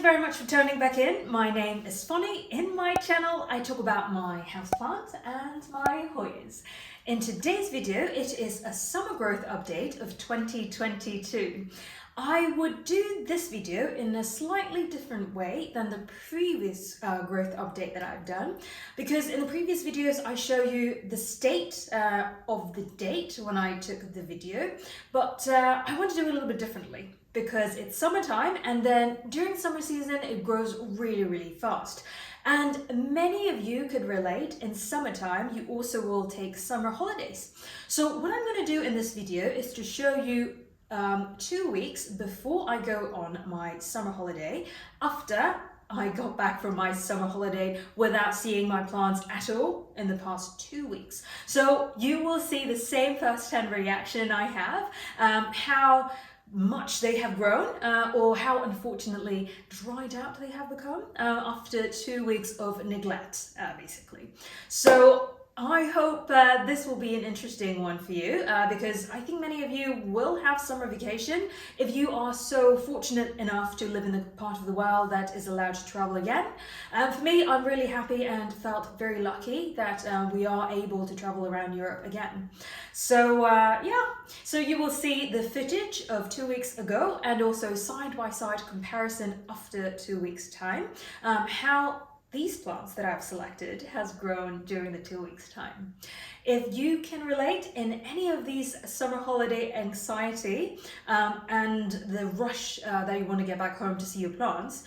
you very much for turning back in. My name is Fonny. In my channel, I talk about my houseplants and my Hoyas. In today's video, it is a summer growth update of 2022. I would do this video in a slightly different way than the previous growth update that I've done, because in the previous videos I show you the state of the date when I took the video, but I want to do it a little bit differently because it's summertime, and then during summer season it grows really fast. And many of you could relate. In summertime you also will take summer holidays. So what I'm going to do in this video is to show you 2 weeks before I go on my summer holiday, after I got back from my summer holiday without seeing my plants at all in the past 2 weeks. So you will see the same first-hand reaction I have, how much they have grown or how unfortunately dried out they have become after 2 weeks of neglect, basically. So I hope this will be an interesting one for you because I think many of you will have summer vacation if you are so fortunate enough to live in the part of the world that is allowed to travel again. For me, I'm really happy and felt very lucky that we are able to travel around Europe again. So yeah, so you will see the footage of 2 weeks ago and also side-by-side comparison after 2 weeks time, how these plants that I've selected has grown during the 2 weeks time. If you can relate in any of these summer holiday anxiety and the rush that you want to get back home to see your plants,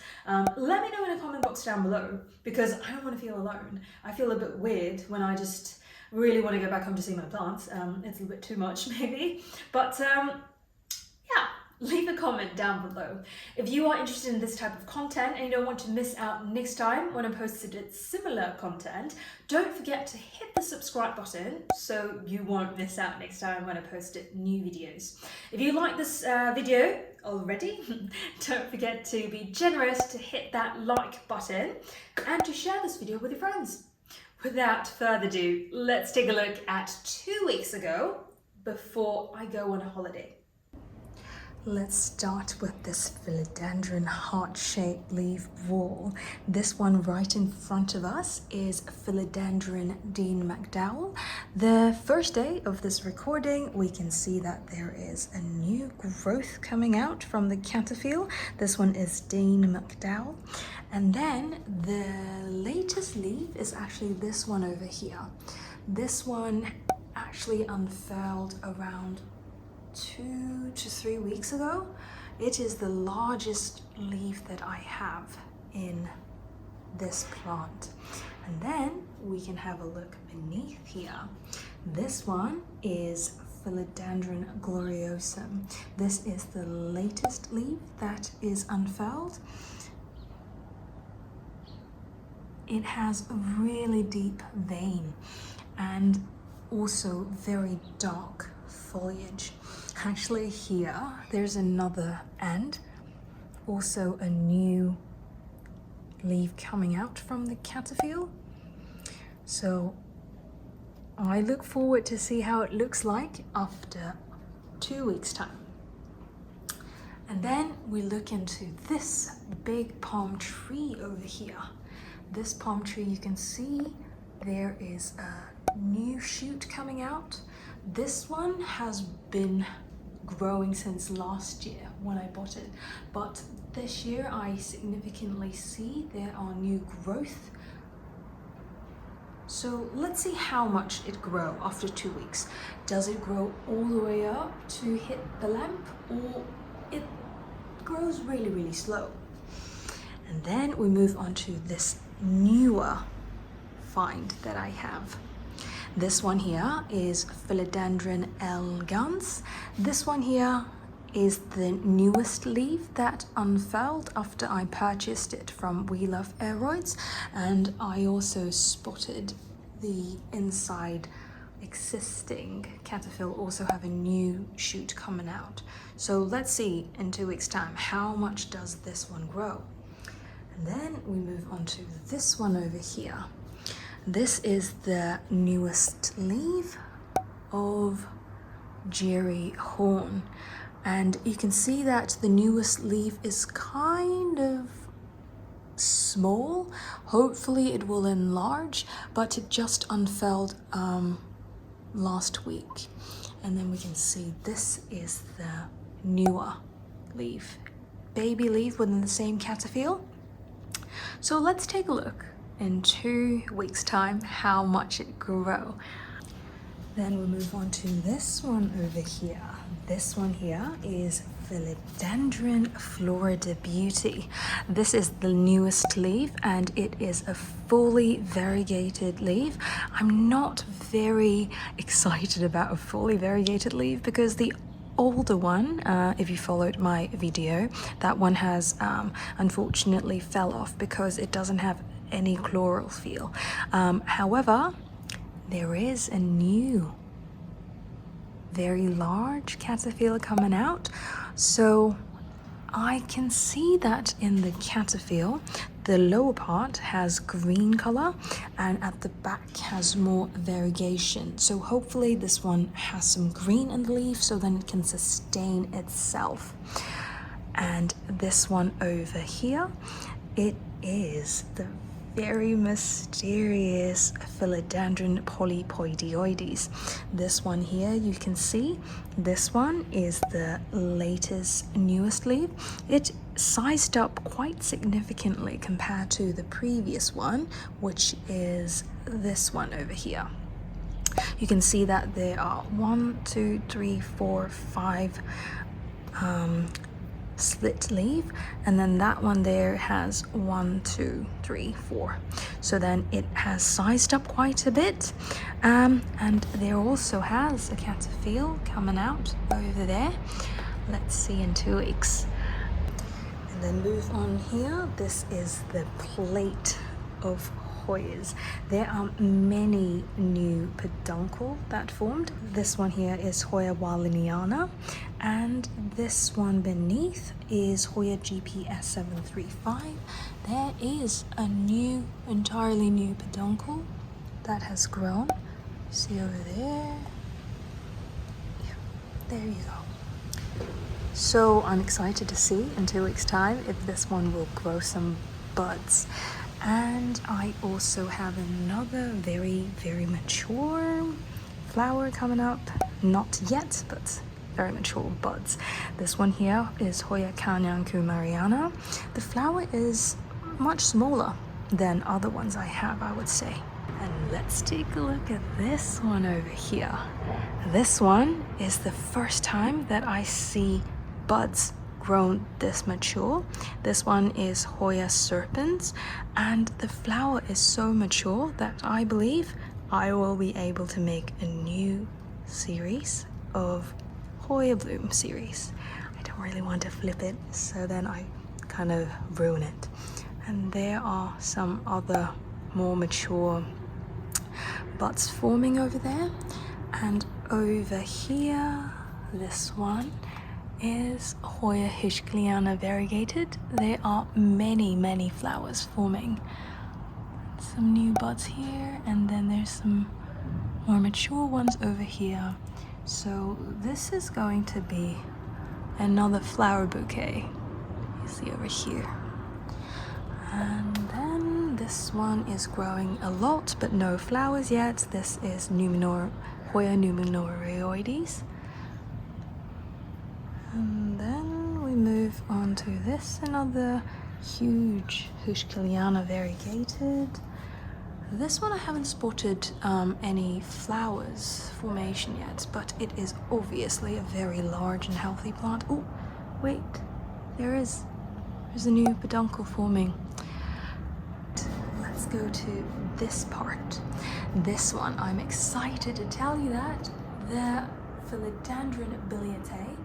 let me know in the comment box down below, because I don't want to feel alone. I feel a bit weird when I just really want to go back home to see my plants. It's a little bit too much maybe, but yeah. Leave a comment down below. If you are interested in this type of content and you don't want to miss out next time when I posted similar content, don't forget to hit the subscribe button so you won't miss out next time when I post new videos. If you like this video already, don't forget to be generous to hit that like button and to share this video with your friends. Without further ado, let's take a look at 2 weeks ago before I go on a holiday. Let's start with this Philodendron heart-shaped leaf wall. This one right in front of us is Philodendron Dean Mcdowell. The first day of this recording, we can see that there is a new growth coming out from the cataphyll. This one is Dean Mcdowell. And then the latest leaf is actually this one over here. This one actually unfurled around 2 to 3 weeks ago. It is the largest leaf that I have in this plant. And then we can have a look beneath here. This one is Philodendron Gloriosum. This is the latest leaf that is unfurled. It has a really deep vein and also very dark foliage. Actually here there's another end, also a new leaf coming out from the cataphyll. So I look forward to see how it looks like after 2 weeks time. And then we look into this big palm tree over here. This palm tree, you can see there is a new shoot coming out. This one has been growing since last year when I bought it, but this year I significantly see there are new growth. So let's see how much it grows after 2 weeks. Does it grow all the way up to hit the lamp, or it grows really slow? And then we move on to this newer find that I have. This one here is Philodendron Elegans. This one here is the newest leaf that unfurled after I purchased it from We Love Aeroids, and I also spotted the inside existing cataphyll also have a new shoot coming out. So let's see in 2 weeks time how much does this one grow. And then we move on to this one over here. This is the newest leaf of Jerry Horne, and you can see that the newest leaf is kind of small. Hopefully it will enlarge, but it just unfurled last week. And then we can see this is the newer leaf, baby leaf within the same cataphyll. So let's take a look in 2 weeks time how much it grow. Then we move on to this one over here. This one here is Philodendron Florida Beauty. This is the newest leaf and it is a fully variegated leaf. I'm not very excited about a fully variegated leaf because the older one, if you followed my video, that one has unfortunately fell off because it doesn't have any chlorophyll. However, there is a new very large cataphyll coming out, so I can see that in the cataphyll the lower part has green color and at the back has more variegation. So hopefully this one has some green in the leaf so then it can sustain itself. And this one over here, it is the very mysterious Philodendron Polypodioides. This one here, you can see, this one is the latest, newest leaf. It sized up quite significantly compared to the previous one, which is this one over here. You can see that there are 1, 2, 3, 4, 5 split leaf, and then that one there has 1, 2, 3, 4. So then it has sized up quite a bit, and there also has a cataphyll coming out over there. Let's see in 2 weeks. And then move on here. This is the plate of Hoyas. There are many new peduncle that formed. This one here is Hoya Walliniana, and this one beneath is Hoya GPS 735. There is a new, entirely new peduncle that has grown. See over there? Yeah, there you go. So I'm excited to see in 2 weeks time if this one will grow some buds. And I also have another very, very mature flower coming up. Not yet, but very mature buds. This one here is Hoya Kanyakumariana. The flower is much smaller than other ones I have, I would say. And let's take a look at this one over here. This one is the first time that I see buds grown this mature. This one is Hoya Serpens, and the flower is so mature that I believe I will be able to make a new series of Hoya Bloom series. I don't really want to flip it, so then I kind of ruin it. And there are some other more mature buds forming over there, and over here this one is Hoya Heuschkeliana variegated. There are many flowers forming. Some new buds here, and then there's some more mature ones over here. So this is going to be another flower bouquet you see over here. And then this one is growing a lot but no flowers yet. This is Hoya Nummularioides. And then we move on to this, another huge Heuschkeliana variegated. This one I haven't spotted any flowers formation yet, but it is obviously a very large and healthy plant. Oh, wait, there's a new peduncle forming. Let's go to this part. This one, I'm excited to tell you that the Philodendron Billietiae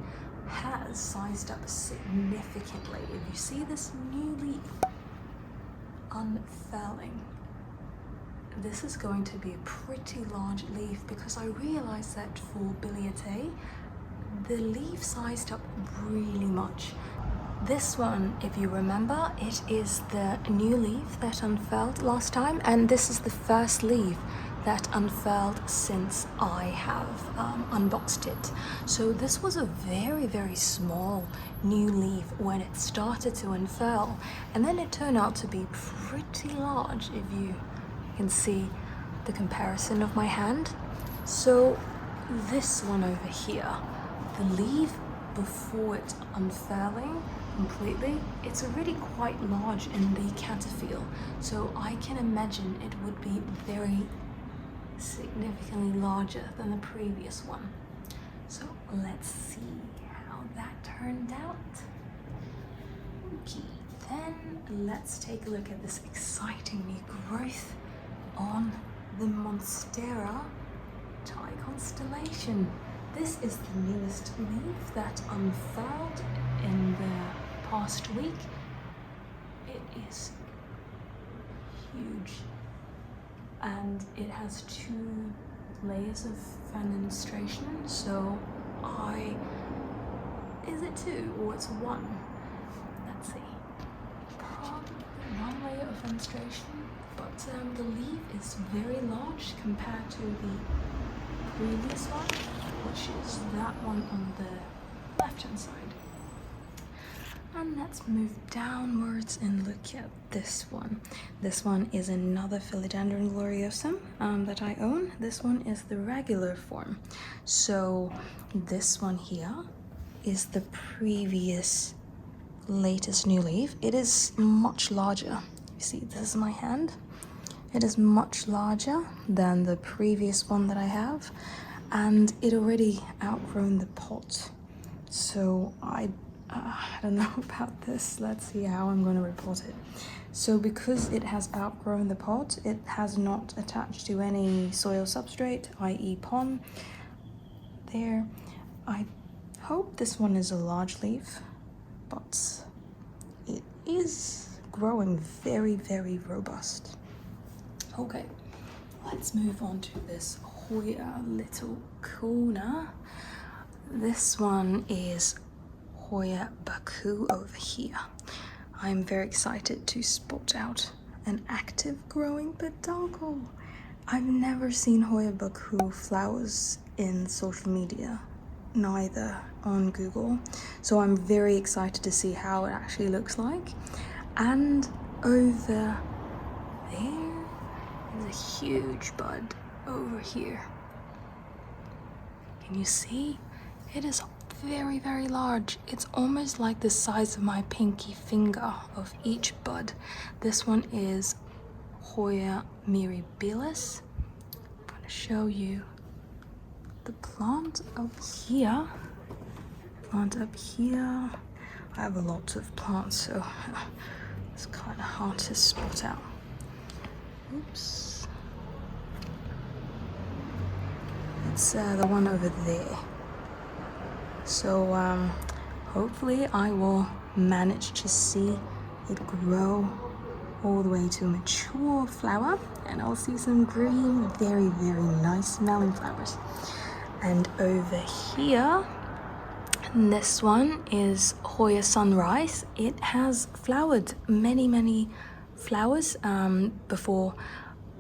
has sized up significantly. If you see this new leaf unfurling, this is going to be a pretty large leaf, because I realized that for Billietiae, the leaf sized up really much. This one, if you remember, it is the new leaf that unfurled last time, and this is the first leaf that unfurled since I have unboxed it. So this was a very, very small new leaf when it started to unfurl, and then it turned out to be pretty large, if you can see the comparison of my hand. So this one over here, the leaf before it unfurling completely, it's already quite large in the cataphyll, so I can imagine it would be very significantly larger than the previous one. So let's see how that turned out. Okay, then let's take a look at this exciting new growth on the Monstera Constellation. This is the newest leaf that unfurled in the past week. It is huge, and it has 2 layers of fenestration. So is it 2 or it's 1? Let's see. Probably 1 layer of fenestration, but the leaf is very large compared to the previous one, which is that one on the left hand side. And let's move downwards and look at this one. This one is another Philodendron Gloriosum that I own. This one is the regular form. So this one here is the previous latest new leaf. It is much larger. You see, this is my hand. It is much larger than the previous one that I have, and it already outgrown the pot. So I don't know about this. Let's see how I'm going to report it. So because it has outgrown the pot, it has not attached to any soil substrate, i.e. pond. There, I hope this one is a large leaf, but it is growing very, very robust. Okay, let's move on to this Hoya little corner. This one is Hoya Baku over here. I'm very excited to spot out an active growing peduncle. I've never seen Hoya Baku flowers in social media, neither on Google. So I'm very excited to see how it actually looks like. And over there, a huge bud over here. Can you see? It is very, very large. It's almost like the size of my pinky finger of each bud. This one is Hoya Mirabilis. I'm going to show you the plant up here. I have a lot of plants, so it's kind of hard to spot out. Oops. It's the one over there. So hopefully I will manage to see it grow all the way to a mature flower, and I'll see some green, very, very nice smelling flowers. And over here, this one is Hoya Sunrise. It has flowered many, many flowers before,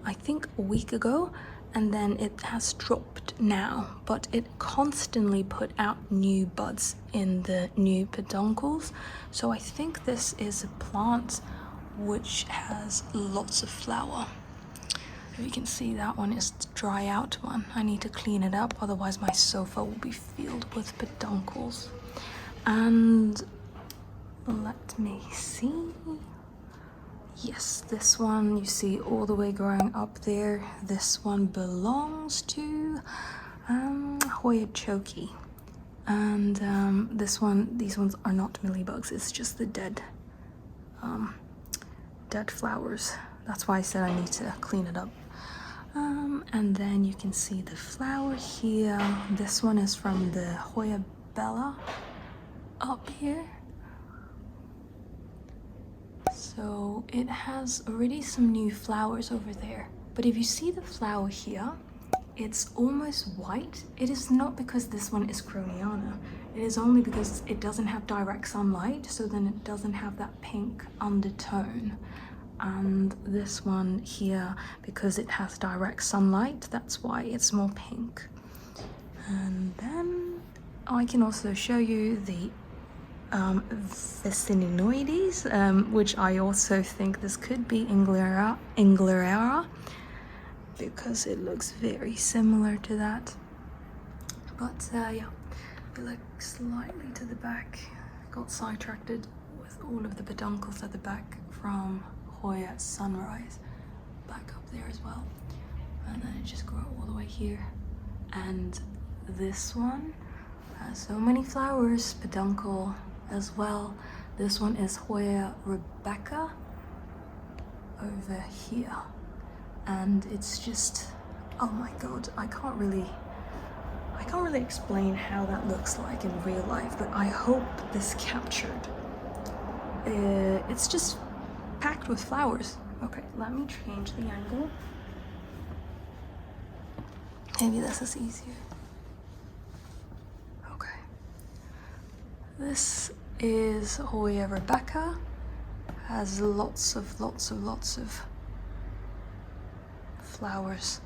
I think a week ago, and then it has dropped now, but it constantly put out new buds in the new peduncles. So I think this is a plant which has lots of flower. If you can see, that one is the dry out one. I need to clean it up, otherwise my sofa will be filled with peduncles. And let me see. Yes, this one you see all the way growing up there. This one belongs to Hoya Chouke. And these ones are not mealybugs, it's just the dead flowers. That's why I said I need to clean it up. And then you can see the flower here. This one is from the Hoya Bella up here. So it has already some new flowers over there. But if you see the flower here, it's almost white. It is not because this one is Krohniana. It is only because it doesn't have direct sunlight, so then it doesn't have that pink undertone. and this one here, because it has direct sunlight, that's why it's more pink. And then I can also show you the Vaccinioides, which I also think this could be Inglaria, because it looks very similar to that. But yeah, if you look slightly to the back, got sidetracked with all of the peduncles at the back from Hoya Sunrise, back up there as well. And then it just grew all the way here. And this one has so many flowers, peduncle as well. This one is Hoya Rebecca over here. And it's just, oh my god, I can't really explain how that looks like in real life, but I hope this captured. It's just packed with flowers. Okay, let me change the angle. Maybe this is easier. Okay. This is Hoya Rebecca. Has lots of flowers.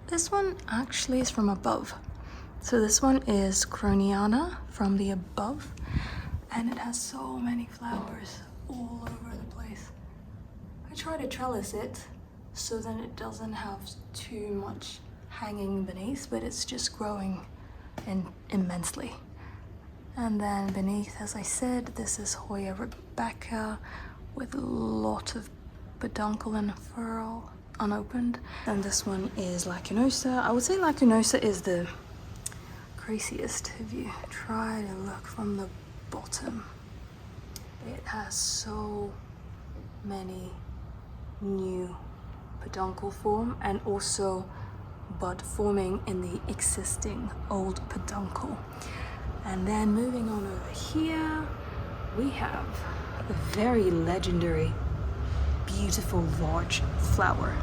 This one actually is from above. So this one is Krohniana from the above, and it has so many flowers all over the place. I try to trellis it so then it doesn't have too much hanging beneath, but it's just growing immensely. And then beneath, as I said, this is Hoya Rebecca with a lot of peduncle and furl unopened. And this one is Lacunosa. I would say Lacunosa is the craziest if you try to look from the bottom. It has so many new peduncle form and also bud forming in the existing old peduncle. And then moving on over here, we have a very legendary, beautiful large flower,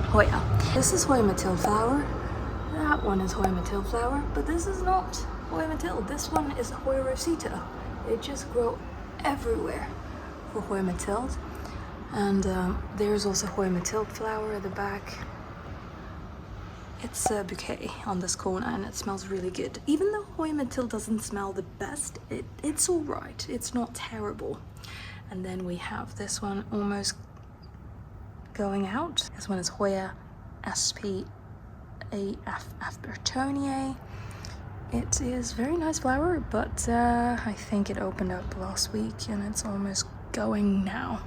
Hoya. This is Hoya Mathilde flower. That one is Hoya Mathilde flower, but this is not Hoya Mathilde. This one is Hoya Rosita. It just grows everywhere for Hoya Mathilde. And there's also Hoya Mathilde flower at the back. It's a bouquet on this corner and it smells really good. Even though Hoya Mathilde doesn't smell the best, it's all right. It's not terrible. And then we have this one almost going out. This one is Hoya Aspertoniae. It is very nice flower, but I think it opened up last week and it's almost going now.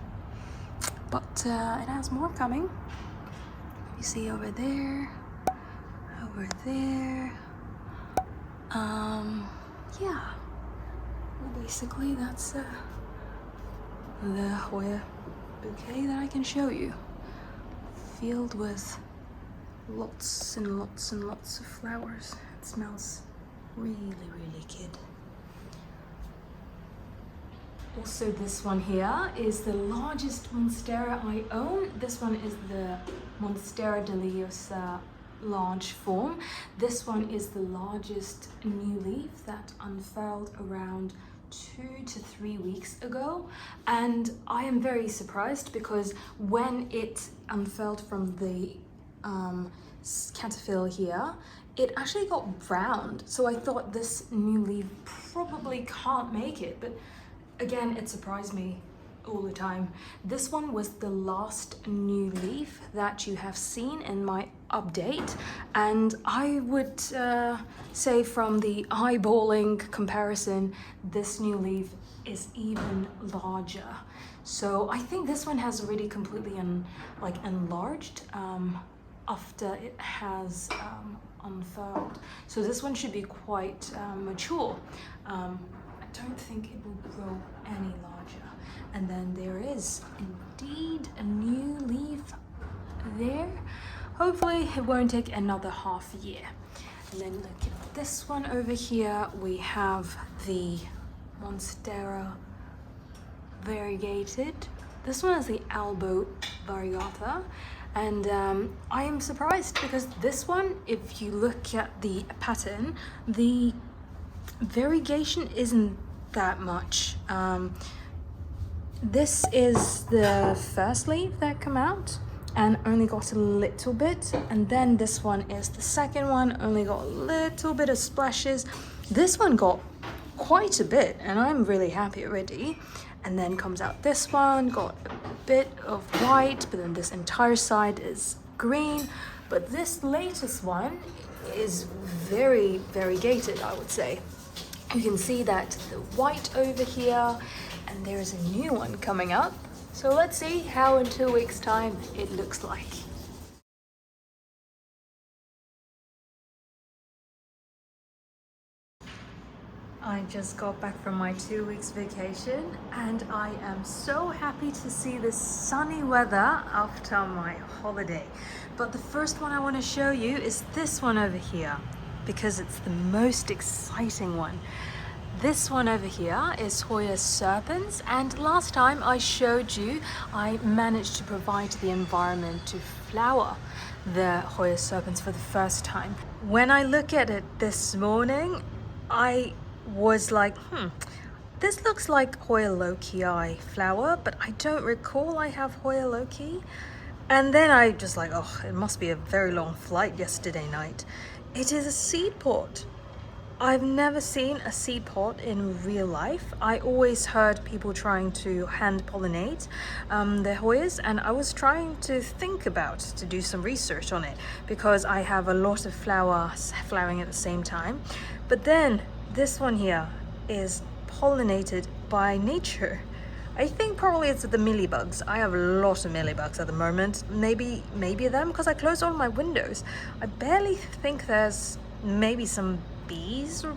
But it has more coming. You see over there, over there. Yeah. Well, basically that's the Hoya bouquet that I can show you. Filled with lots and lots and lots of flowers. It smells really, really good. Also, this one here is the largest Monstera I own. This one is the Monstera Deliciosa large form. This one is the largest new leaf that unfurled around 2 to 3 weeks ago, and I am very surprised because when it unfurled from the caterpillar here, it actually got browned. So I thought this new leaf probably can't make it, but again, it surprised me all the time. This one was the last new leaf that you have seen in my update, and I would say from the eyeballing comparison, this new leaf is even larger. So I think this one has already completely enlarged after it has unfurled. So this one should be quite mature. I don't think it will grow any larger. And then there is indeed a new leaf there. Hopefully it won't take another half year. And then look at this one over here. We have the Monstera variegated. This one is the Albo variegata. And I am surprised because this one, if you look at the pattern, the variegation isn't that much. This is the first leaf that come out and only got a little bit, and then this one is the second one, only got a little bit of splashes. This one got quite a bit and I'm really happy already. And then comes out this one, got a bit of white, but then this entire side is green. But this latest one is very variegated, I would say. You can see that the white over here, and there's a new one coming up. So let's see how in 2 weeks' time it looks like. I just got back from my 2 weeks vacation and I am so happy to see this sunny weather after my holiday. But the first one I want to show you is this one over here because it's the most exciting one. This one over here is Hoya Serpens, and last time I showed you I managed to provide the environment to flower the Hoya Serpens for the first time. When I look at it this morning, I was like, this looks like Hoya Loci flower, but I don't recall I have Hoya Loci. And then I just like, oh, it must be a very long flight yesterday night. It is a seed pod. I've never seen a seed pod in real life. I always heard people trying to hand pollinate their Hoyas, and I was trying to think about to do some research on it because I have a lot of flowers flowering at the same time. But then this one here is pollinated by nature. I think probably it's the mealybugs. I have a lot of mealybugs at the moment. Maybe them because I closed all my windows. I barely think there's maybe some bees or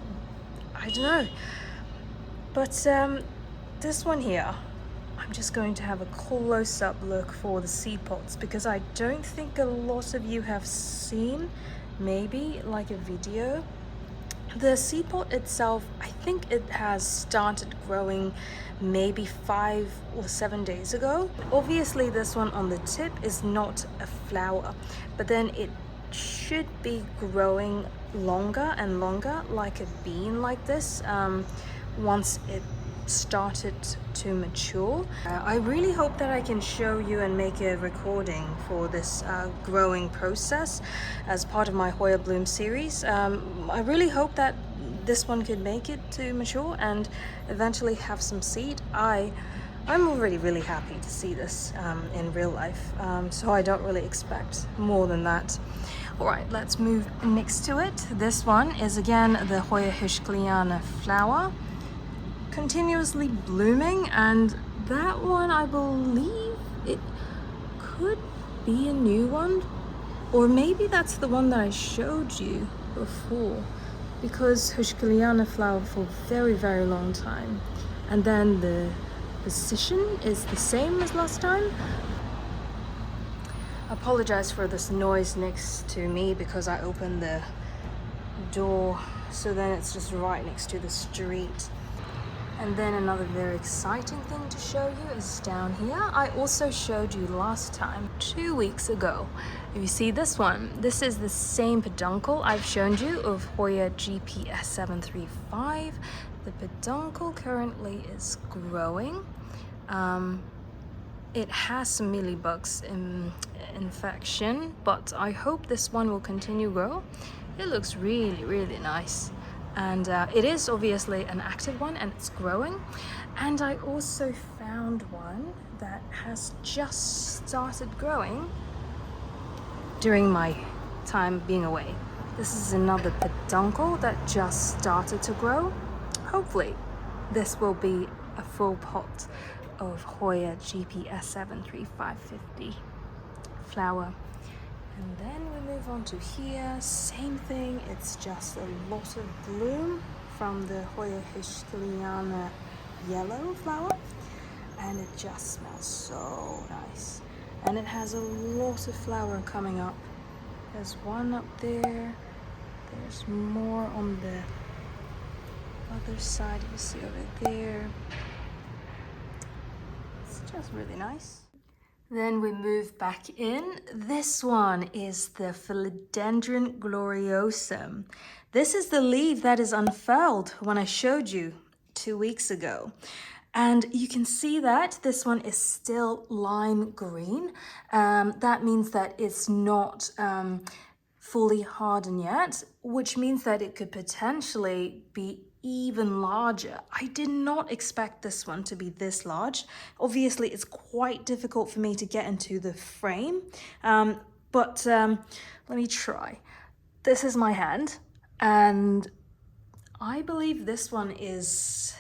I don't know. But this one here, I'm just going to have a close-up look for the seed pods because I don't think a lot of you have seen maybe like a video. The seed pod itself, I think it has started growing maybe 5 or 7 days ago. Obviously this one on the tip is not a flower, but then it should be growing longer and longer like a bean like this once it started to mature. I really hope that I can show you and make a recording for this growing process as part of my Hoya Bloom series. I really hope that this one could make it to mature and eventually have some seed. I'm already really happy to see this in real life, so I don't really expect more than that. Alright, let's move next to it. This one is again the Hoya Heuschkeliana flower, continuously blooming, and that one I believe it could be a new one, or maybe that's the one that I showed you before, because Heuschkeliana flower for a very, very long time, and then the position is the same as last time. I apologize for this noise next to me because I opened the door, so then it's just right next to the street. And then another very exciting thing to show you is down here. I also showed you last time, 2 weeks ago. If you see this one, this is the same peduncle I've shown you of Hoya GPS 735. The peduncle currently is growing. It has some mealybugs infection, but I hope this one will continue grow. It looks really, really nice. And it is obviously an active one and it's growing. And I also found one that has just started growing during my time being away. This is another peduncle that just started to grow. Hopefully this will be a full pot of Hoya GPS 73550 flower. And then we move on to here, same thing, it's just a lot of bloom from the Hoya Heuschkeliana yellow flower, and it just smells so nice. And it has a lot of flower coming up. There's one up there, there's more on the other side, you see over there. It's just really nice. Then we move back in. This one is the Philodendron Gloriosum. This is the leaf that is unfurled when I showed you 2 weeks ago. And you can see that this one is still lime green. That means that it's not fully hardened yet, which means that it could potentially be even larger. I did not expect this one to be this large. Obviously, it's quite difficult for me to get into the frame, but let me try. This is my hand, and I believe this one is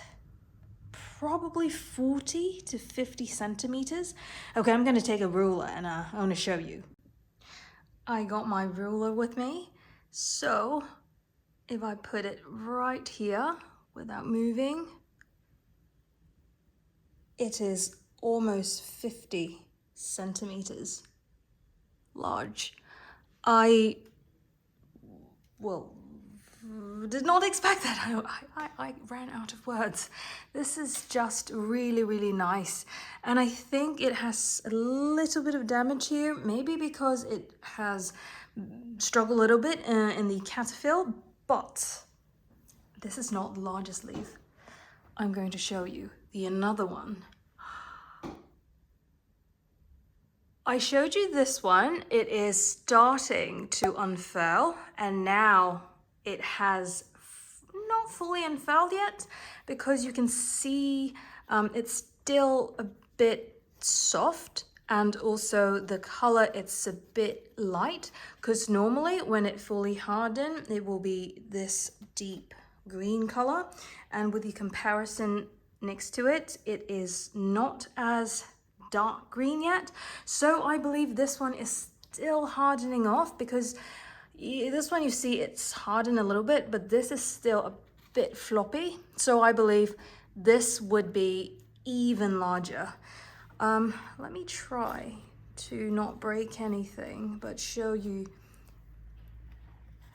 probably 40 to 50 centimeters. Okay, I'm gonna take a ruler and I want to show you. I got my ruler with me, so if I put it right here without moving, it is almost 50 centimeters large. I did not expect that. I ran out of words. This is just really, really nice. And I think it has a little bit of damage here, maybe because it has struggled a little bit in the caterpillar, but this is not the largest leaf. I'm going to show you another one. I showed you this one. It is starting to unfurl, and now it has not fully unfurled yet, because you can see it's still a bit soft, and also the color, it's a bit light, because normally when it fully hardened it will be this deep green color, and with the comparison next to it, it is not as dark green yet. So I believe this one is still hardening off, because this one, you see it's hardened a little bit, but this is still a bit floppy. So I believe this would be even larger. Let me try to not break anything, but show you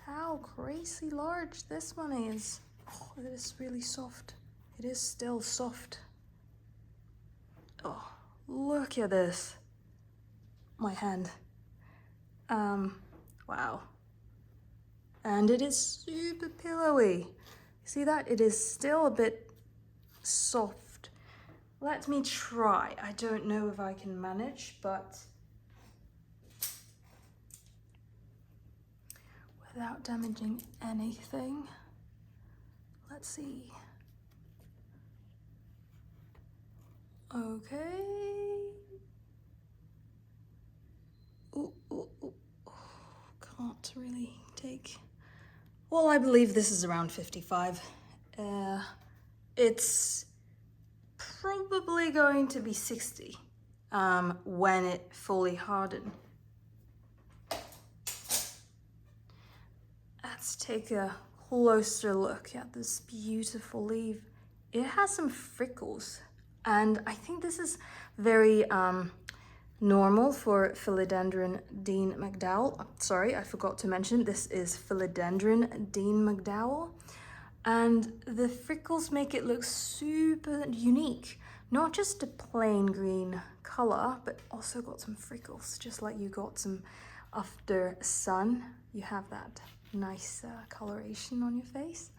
how crazy large this one is. Oh, it is really soft. It is still soft. Oh, look at this. My hand. Wow. And it is super pillowy. See that? It is still a bit soft. Let me try. I don't know if I can manage, but without damaging anything. Let's see. Okay. Ooh, ooh, ooh. Can't really take. Well, I believe this is around 55. It's probably going to be 60 when it fully hardened. Let's take a closer look at this beautiful leaf. It has some freckles, and I think this is very normal for Philodendron Dean Mcdowell. Sorry, I forgot to mention, this is Philodendron Dean Mcdowell. And the freckles make it look super unique. Not just a plain green color, but also got some freckles, just like you got some after sun. You have that nice coloration on your face.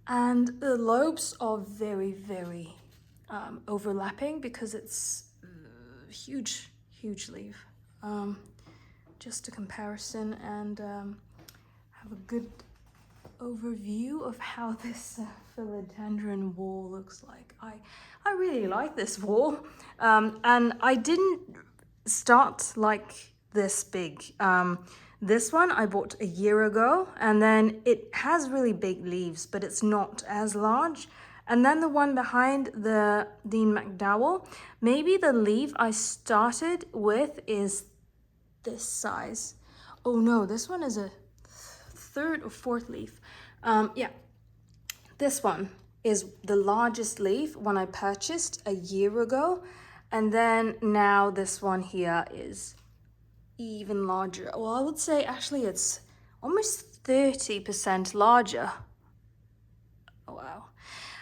And the lobes are very, very overlapping, because it's huge leaf. Just a comparison, and have a good overview of how this Philodendron wall looks like. I really like this wall, and I didn't start like this big. This one I bought a year ago, and then it has really big leaves, but it's not as large. And then the one behind the Dean Mcdowell, maybe the leaf I started with is this size. Oh no, this one is a third or fourth leaf. Yeah, this one is the largest leaf when I purchased a year ago. And then now this one here is even larger. Well, I would say actually it's almost 30% larger. Oh, wow.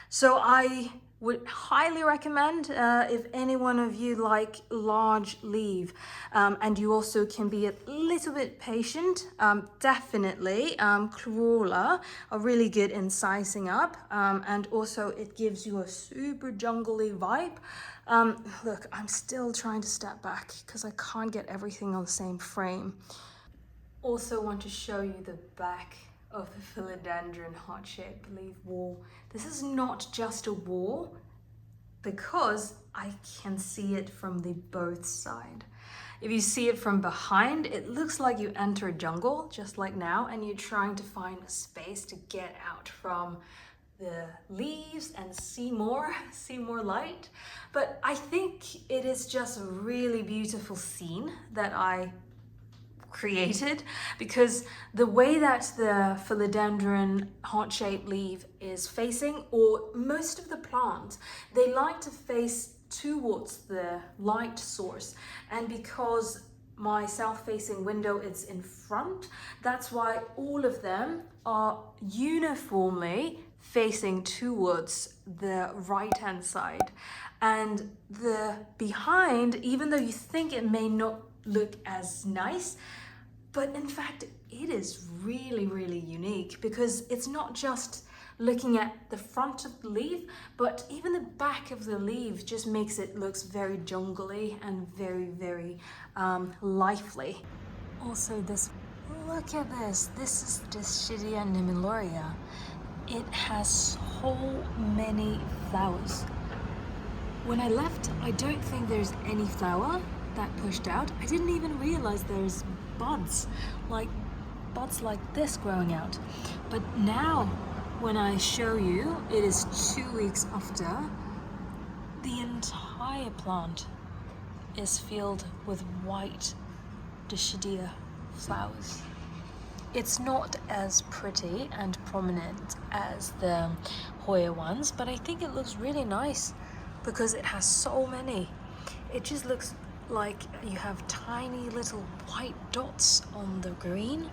So I Would highly recommend if any one of you like large leaf and you also can be a little bit patient. Definitely Corolla are really good in sizing up, and also it gives you a super jungly vibe. Look, I'm still trying to step back because I can't get everything on the same frame. Also want to show you the back of the Philodendron heart-shaped leaf wall. This is not just a wall because I can see it from the both side. If you see it from behind, it looks like you enter a jungle, just like now, and you're trying to find a space to get out from the leaves and see more light. But I think it is just a really beautiful scene that I created, because the way that the philodendron heart-shaped leaf is facing, or most of the plant, they like to face towards the light source, and because my south-facing window is in front, that's why all of them are uniformly facing towards the right-hand side. And the behind, even though you think it may not look as nice, but in fact it is really, really unique, because it's not just looking at the front of the leaf, but even the back of the leaf just makes it looks very jungly and very, very lively. Also look at this is Dischidia Nummularia. It has so many flowers. When I left, I don't think there's any flower that pushed out. I didn't even realize there's buds like this growing out. But now, when I show you, it is 2 weeks after, the entire plant is filled with white Dischidia flowers. It's not as pretty and prominent as the Hoya ones, but I think it looks really nice because it has so many. It just looks like you have tiny little white dots on the green,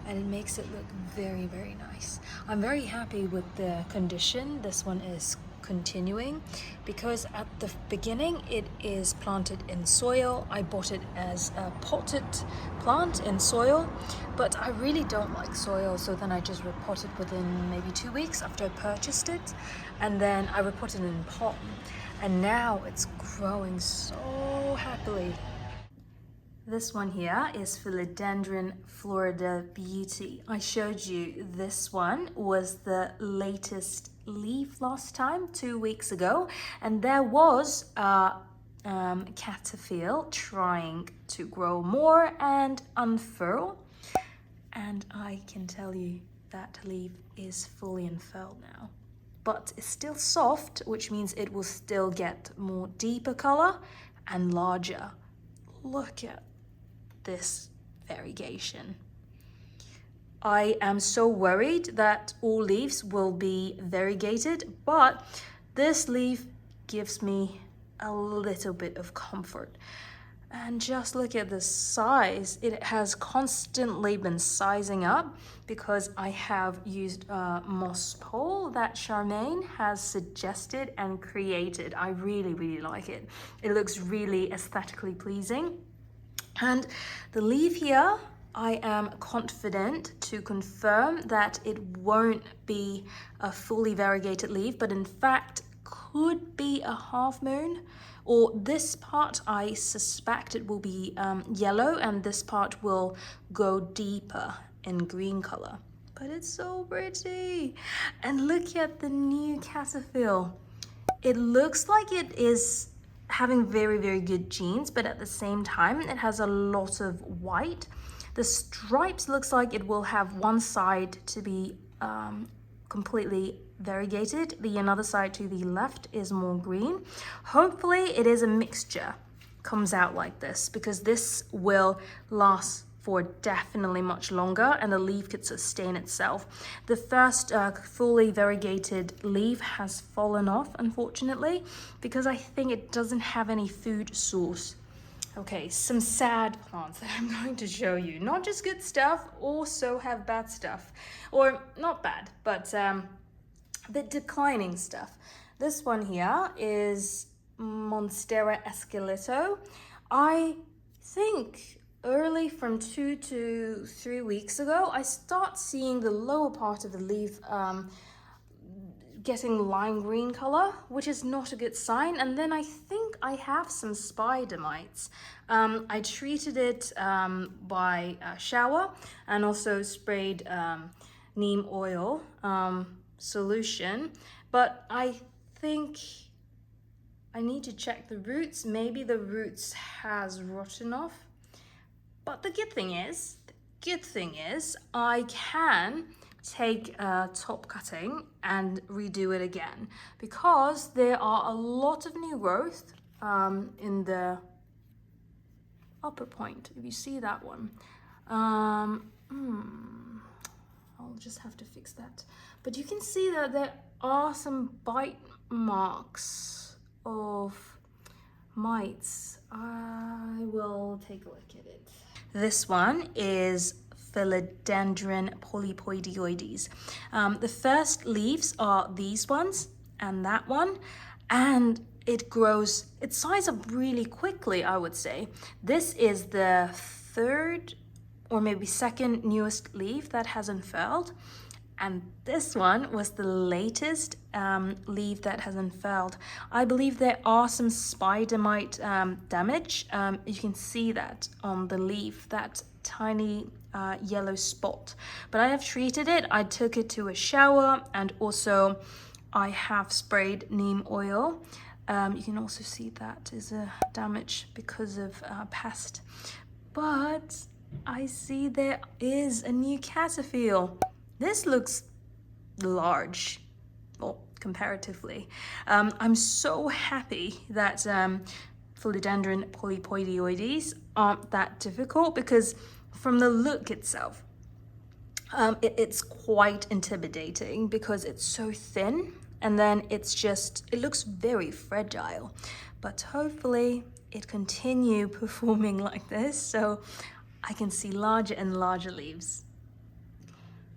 and it makes it look very, very nice. I'm very happy with the condition this one is continuing, because at the beginning it is planted in soil. I bought it as a potted plant in soil, but I really don't like soil, so then I just repotted within maybe 2 weeks after I purchased it, and then I repotted in pot, and now it's growing so happily. This one here is Philodendron Florida Beauty. I showed you this one was the latest leaf last time, 2 weeks ago, and there was a caterpillar trying to grow more and unfurl, and I can tell you that leaf is fully unfurled now, but it's still soft, which means it will still get more deeper color and larger. Look at this variegation. I am so worried that all leaves will be variegated, but this leaf gives me a little bit of comfort. And just look at the size. It has constantly been sizing up because I have used moss pole that Charmaine has suggested and created. I really, really like it. It looks really aesthetically pleasing. And the leaf here, I am confident to confirm that it won't be a fully variegated leaf, but in fact could be a half moon, or this part I suspect it will be yellow, and this part will go deeper in green color. But it's so pretty. And look at the new caterpillar. It looks like it is having very, very good genes, but at the same time it has a lot of white. The stripes looks like it will have one side to be completely variegated, the another side to the left is more green. Hopefully it is a mixture, comes out like this, because this will last for definitely much longer and the leaf could sustain itself. The first fully variegated leaf has fallen off, unfortunately, because I think it doesn't have any food source. Okay, some sad plants that I'm going to show you. Not just good stuff, also have bad stuff. Or not bad, but the declining stuff. This one here is Monstera Esqueleto. I think early from 2 to 3 weeks ago, I start seeing the lower part of the leaf getting lime green color, which is not a good sign. And then I think I have some spider mites. I treated it by shower and also sprayed neem oil solution, but I think I need to check the roots. Maybe the roots has rotten off. But the good thing is I can take a top cutting and redo it again, because there are a lot of new growth in the upper point, if you see that one. I'll just have to fix that. But you can see that there are some bite marks of mites. I will take a look at it. This one is Philodendron Polypodioides. The first leaves are these ones and that one, and it grows, it sizes up really quickly, I would say. This is the third or maybe second newest leaf that has unfurled, and this one was the latest leaf that has unfurled. I believe there are some spider mite damage. You can see that on the leaf, that tiny yellow spot. But I have treated it. I took it to a shower, and also I have sprayed neem oil. You can also see that is a damage because of pest. But I see there is a new caterpillar. This looks large, well, comparatively. I'm so happy that Philodendron Polypodioides aren't that difficult, because from the look itself, it's quite intimidating because it's so thin, and then it looks very fragile. But hopefully it continue performing like this, so I can see larger and larger leaves.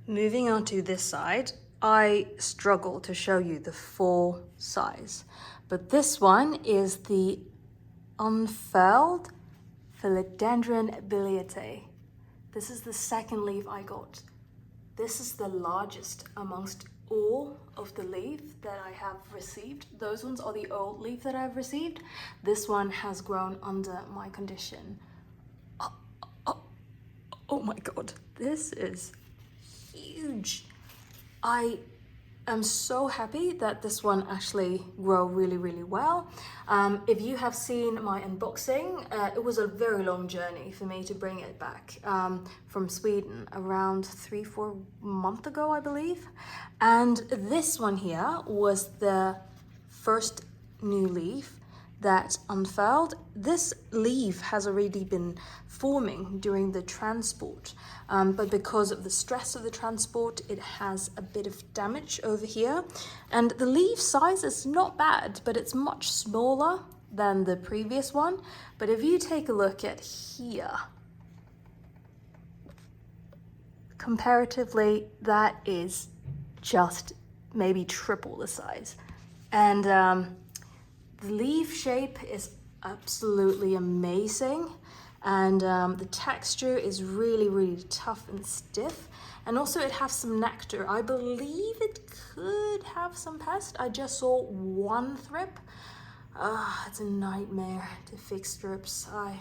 Moving on to this side, I struggle to show you the full size, but this one is the unfurled Philodendron Billietiae. This is the second leaf I got. This is the largest amongst all of the leaf that I have received. Those ones are the old leaf that I've received. This one has grown under my condition. Oh my God, this is huge. I am so happy that this one actually grew really, really well. If you have seen my unboxing, it was a very long journey for me to bring it back from Sweden around 3-4 months ago, I believe. And this one here was the first new leaf that unfurled. This leaf has already been forming during the transport, but because of the stress of the transport, it has a bit of damage over here. And the leaf size is not bad, but it's much smaller than the previous one. But if you take a look at here, comparatively, that is just maybe triple the size. And the leaf shape is absolutely amazing, and the texture is really, really tough and stiff. And also it has some nectar. I believe it could have some pest. I just saw one thrip. It's a nightmare to fix strips. I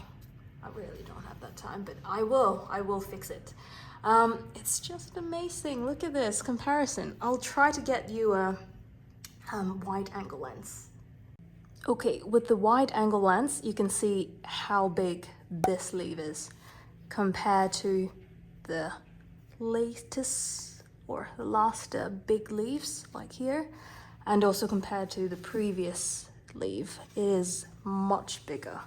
really don't have that time, but I will fix it. It's just amazing. Look at this comparison. I'll try to get you a wide angle lens. Okay, with the wide angle lens, you can see how big this leaf is compared to the latest or the last big leaves like here, and also compared to the previous leaf, it is much bigger.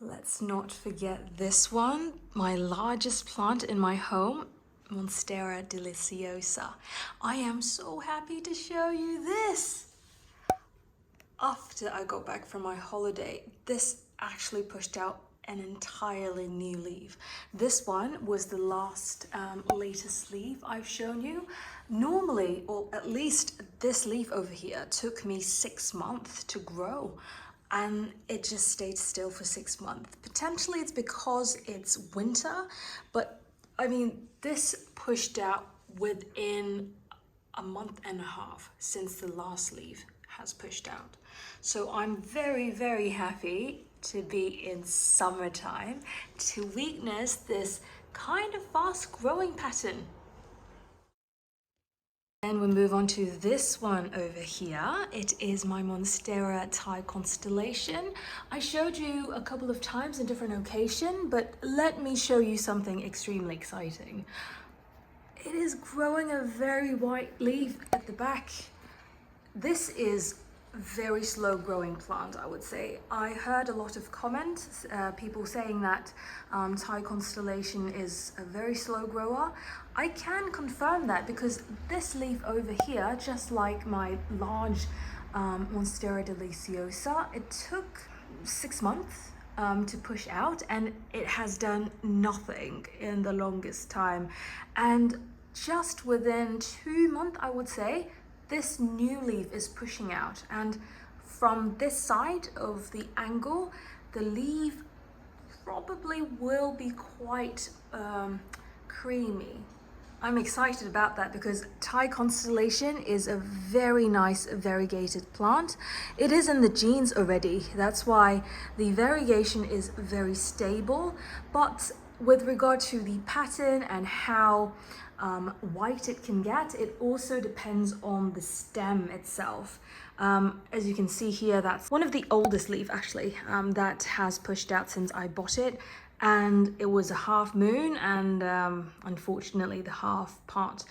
Let's not forget this one, my largest plant in my home, Monstera Deliciosa. I am so happy to show you this. After I got back from my holiday, this actually pushed out an entirely new leaf. This one was the latest leaf I've shown you. Normally, or at least this leaf over here, took me 6 months to grow, and it just stayed still for 6 months. Potentially it's because it's winter, but I mean, this pushed out within a month and a half since the last leaf has pushed out. So I'm very, very happy to be in summertime to witness this kind of fast growing pattern. Then we move on to this one over here. It is my Monstera Thai Constellation. I showed you a couple of times in different occasions, but let me show you something extremely exciting. It is growing a very white leaf at the back. This is very slow growing plant, I would say. I heard a lot of comments, people saying that Thai Constellation is a very slow grower. I can confirm that because this leaf over here, just like my large Monstera Deliciosa, it took 6 months to push out, and it has done nothing in the longest time. And just within 2 months, I would say, this new leaf is pushing out, and from this side of the angle, the leaf probably will be quite creamy. I'm excited about that because Thai Constellation is a very nice variegated plant. It is in the genes already. That's why the variegation is very stable. But with regard to the pattern and how white it can get, it also depends on the stem itself. As you can see here, that's one of the oldest leaf actually that has pushed out since I bought it, and it was a half moon, and unfortunately the half part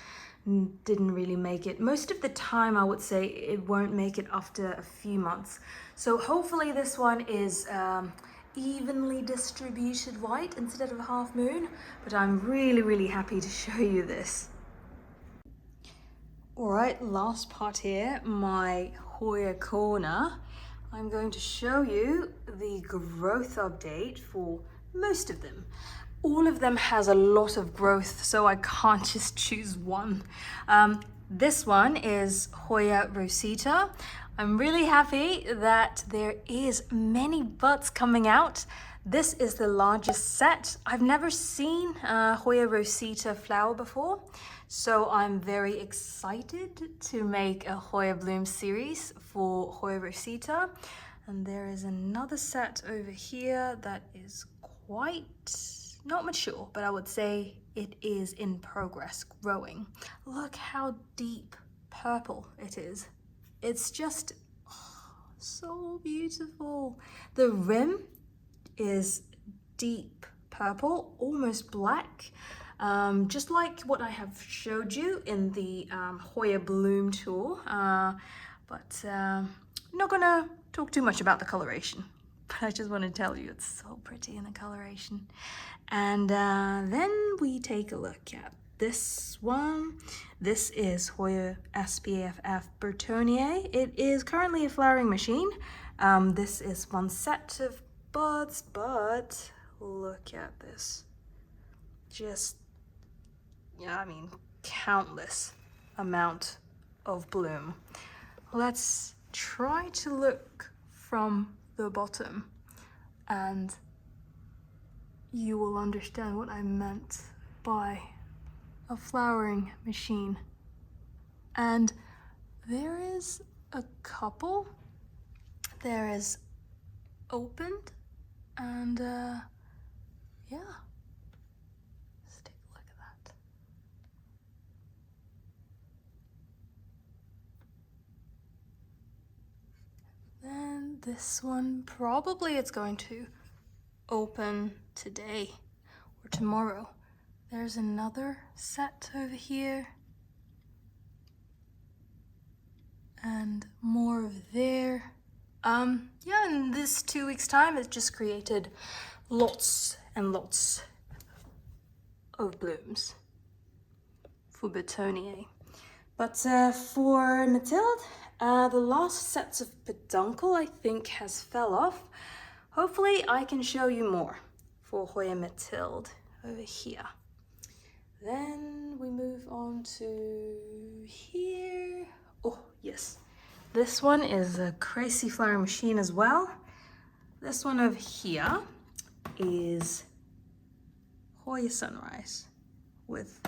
didn't really make it. Most of the time I would say it won't make it after a few months. So hopefully this one is evenly distributed white instead of a half moon, but I'm really happy to show you this. All right, last part here, my Hoya Krohniana. I'm going to show you the growth update for most of them. All of them has a lot of growth, so I can't just choose one. This one is Hoya Rosita. I'm really happy that there is many buds coming out. This is the largest set. I've never seen Hoya Rosita flower before, so I'm very excited to make a Hoya Bloom series for Hoya Rosita. And there is another set over here that is quite not mature, but I would say it is in progress growing. Look how deep purple it is. It's just so beautiful. The rim is deep purple, almost black, just like what I have showed you in the Hoya Bloom tour, but I'm not gonna talk too much about the coloration, but I just want to tell you it's so pretty in the coloration. And then we take a look at this one. This is Hoya SPFF Bertonier. It is currently a flowering machine. This is one set of buds, but look at this. Just, yeah, I mean, countless amount of bloom. Let's try to look from the bottom and you will understand what I meant by a flowering machine. And there is a couple. There is opened, and yeah, let's take a look at that. Then this one, probably it's going to open today or tomorrow. There's another set over here, and more over there. Yeah, in this 2 weeks time, it's just created lots and lots of blooms for Bertonier. But for Mathilde, the last sets of peduncle I think has fell off. Hopefully I can show you more. for Hoya Mathilde over here. Then we move on to here. Oh yes, this one is a crazy flower machine as well. This one over here is Hoya Sunrise with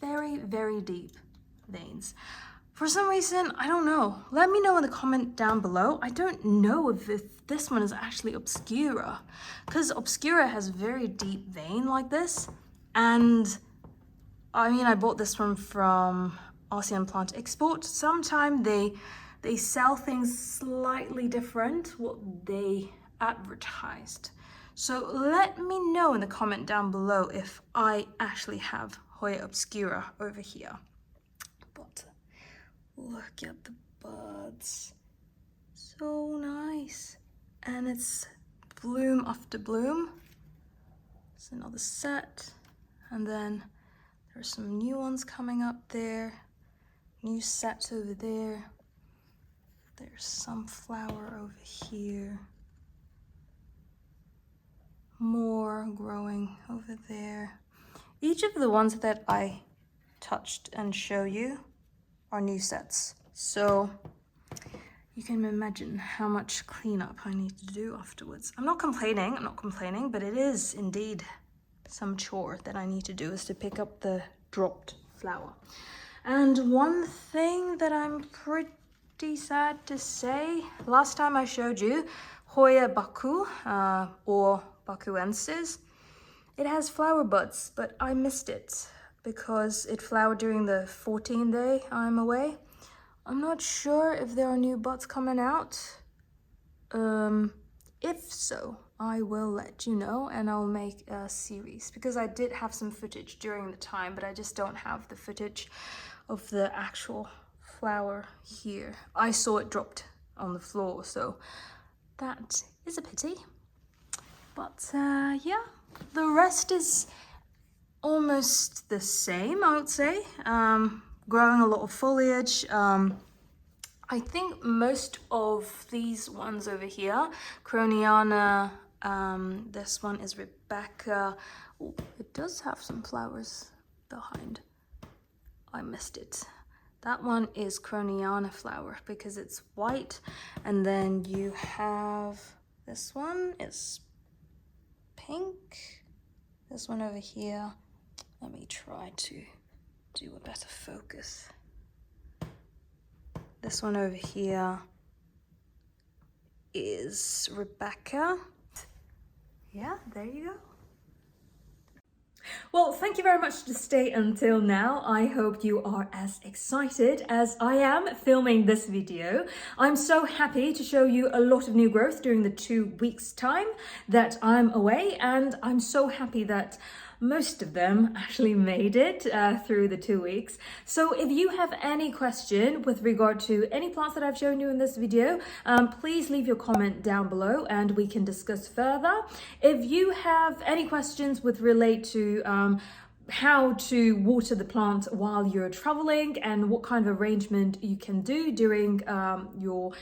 very, very deep veins. For some reason, I don't know. Let me know in the comment down below. I don't know if this one is actually Obscura, because Obscura has very deep vein like this. And I mean, I bought this one from ASEAN Plant Export. Sometimes they sell things slightly different what they advertised. So let me know in the comment down below if I actually have Hoya Obscura over here. But look at the buds, so nice. And it's bloom after bloom. It's another set. And then there's some new ones coming up there. New sets over there. There's some flower over here. More growing over there. Each of the ones that I touched and show you are new sets. So you can imagine how much cleanup I need to do afterwards. I'm not complaining, but it is indeed some chore that I need to do, is to pick up the dropped flower. And one thing that I'm pretty sad to say, last time I showed you Hoya Baku or Bakoensis, it has flower buds, but I missed it because it flowered during the 14th day I'm away. I'm not sure if there are new buds coming out. If so, I will let you know and I'll make a series, because I did have some footage during the time, but I just don't have the footage of the actual flower here. I saw it dropped on the floor, so that is a pity. But yeah, the rest is almost the same, I would say. Growing a lot of foliage. I think most of these ones over here, Krohniana, this one is Rebecca. Oh, it does have some flowers behind. I missed it. That one is Krohniana flower because it's white. And then you have, this one is pink. This one over here. Let me try to do a better focus. This one over here is Rebecca. Yeah, there you go. Well, thank you very much to stay until now. I hope you are as excited as I am filming this video. I'm so happy to show you a lot of new growth during the 2 weeks time that I'm away, and I'm so happy that most of them actually made it through the 2 weeks. So if you have any question with regard to any plants that I've shown you in this video, please leave your comment down below and we can discuss further. If you have any questions with relate to how to water the plant while you're traveling and what kind of arrangement you can do during your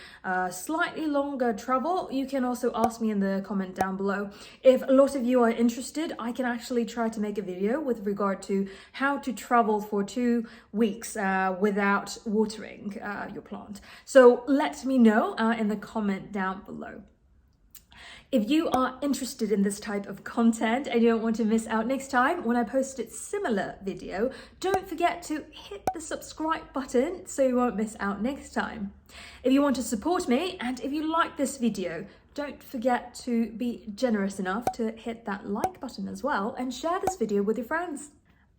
slightly longer travel, you can also ask me in the comment down below. If a lot of you are interested, I can actually try to make a video with regard to how to travel for 2 weeks without watering your plant. So let me know in the comment down below. If you are interested in this type of content and you don't want to miss out next time when I post a similar video, don't forget to hit the subscribe button so you won't miss out next time. If you want to support me and if you like this video, don't forget to be generous enough to hit that like button as well and share this video with your friends.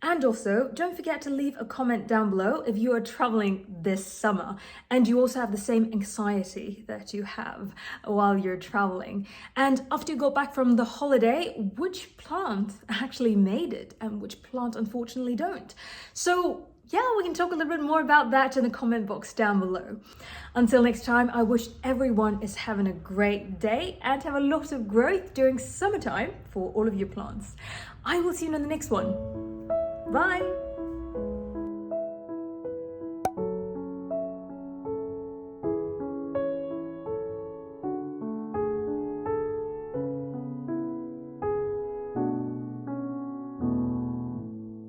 And also, don't forget to leave a comment down below if you are traveling this summer and you also have the same anxiety that you have while you're traveling. And after you go back from the holiday, which plant actually made it and which plant unfortunately don't? So yeah, we can talk a little bit more about that in the comment box down below. Until next time, I wish everyone is having a great day and have a lot of growth during summertime for all of your plants. I will see you in the next one. Bye!